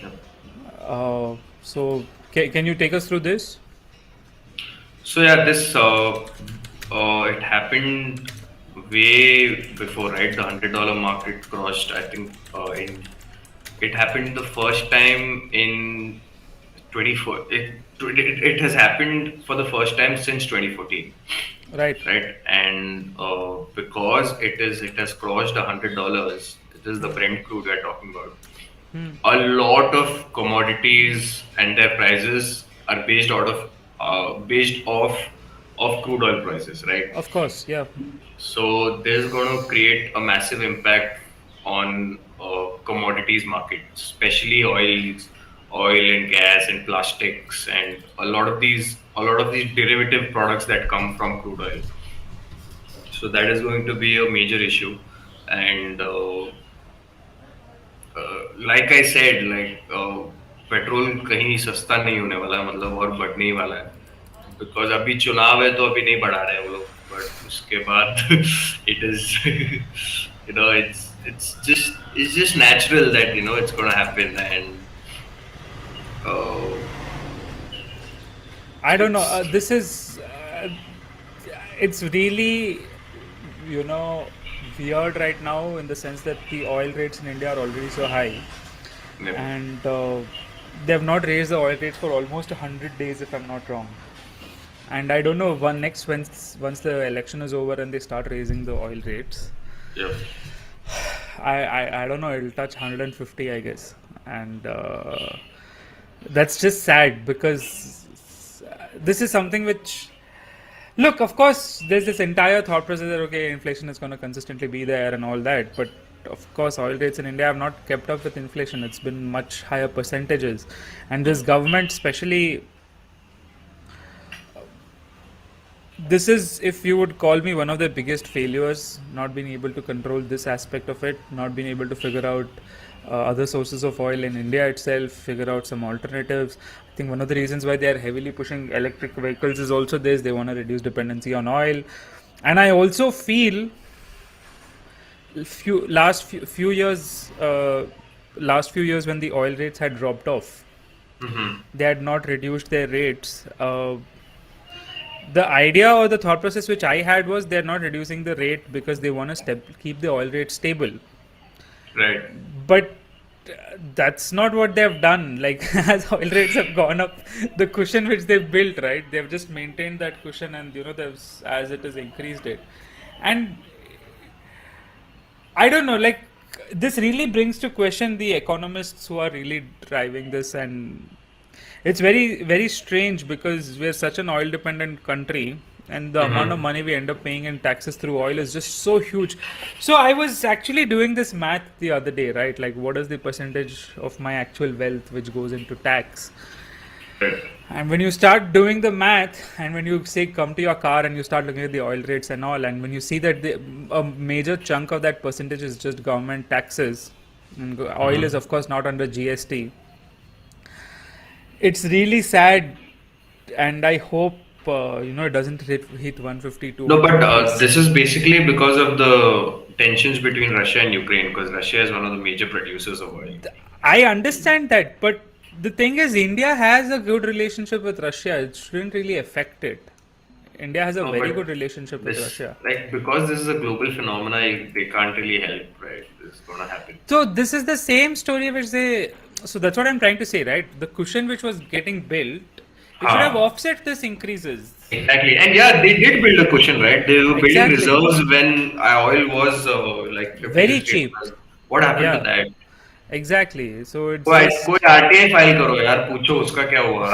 Yeah. Can you take us through this? So yeah, this it happened way before, right? The $100 market crossed. I think in it happened the first time in 24. It has happened for the first time since 2014, Right. right? And because it has crossed $100. It is the Brent crude we're talking about. A lot of commodities and their prices are based off crude oil prices, right? Of course, yeah. So this is going to create a massive impact on commodities markets, especially oil and gas and plastics, and a lot of these derivative products that come from crude oil. So that is going to be a major issue, and like I said, petrol कहीं सस्ता नहीं होने वाला है, मतलब और बढ़ने ही वाला है, बिकॉज अभी चुनाव है तो अभी नहीं बढ़ा रहे हैं वो लोग, बट उसके बाद it is it's just natural that it's going to happen, and uh, I don't know. it's This is it's really you know weird right now in the sense that the oil rates in India are already so high, yeah, and they have not raised the oil rates for almost 100 days, if I'm not wrong. And I don't know once the election is over and they start raising the oil rates, yeah. I don't know, it'll touch 150, I guess. And that's just sad because this is something which, look, of course, there's this entire thought process that okay, inflation is going to consistently be there and all that, but of course, oil rates in India have not kept up with inflation. It's been much higher percentages, and this government, especially, this is, if you would call me, one of the biggest failures, not being able to control this aspect of it, not being able to figure out other sources of oil in India itself, figure out some alternatives. I think one of the reasons why they are heavily pushing electric vehicles is also this: they want to reduce dependency on oil. And I also feel few years last few years when the oil rates had dropped off, Hmm. they had not reduced their rates. The idea or the thought process which I had was they're not reducing the rate because they want to keep the oil rate stable. Right. But that's not what they've done. Like as oil rates have gone up, the cushion which they've built, right? They've just maintained that cushion, and they've as it has increased it. And I don't know, like this really brings to question the economists who are really driving this, and it's very strange because we're such an oil dependent country, and the amount of Hmm. money we end up paying in taxes through oil is just so huge. So I was actually doing this math the other day, right? Like what is the percentage of my actual wealth which goes into tax? Right. And when you start doing the math, and when you say come to your car and you start looking at the oil rates and all, and when you see that a major chunk of that percentage is just government taxes, and oil is Hmm. of course not under GST, it's really sad. And I hope it doesn't hit 150 two No, hundred but rupees. this is basically because of the tensions between Russia and Ukraine, because Russia is one of the major producers of oil. I understand that, but the thing is, India has a good relationship with Russia. It shouldn't really affect it. India has a No, very but good relationship with this, Russia. like, because this is a global phenomena, they can't really help, right? This is gonna happen. So this is the same story which they. So that's what I'm trying to say, right? The cushion which was getting built, it should have Huh. offset this increases. Exactly. And yeah, they did build a cushion, right? They were building Exactly. reserves when oil was like 50, Very 60 cheap. dollars. What happened to Yeah. that? Exactly. So it's कोई just RTI file करो यार, पूछो उसका क्या हुआ.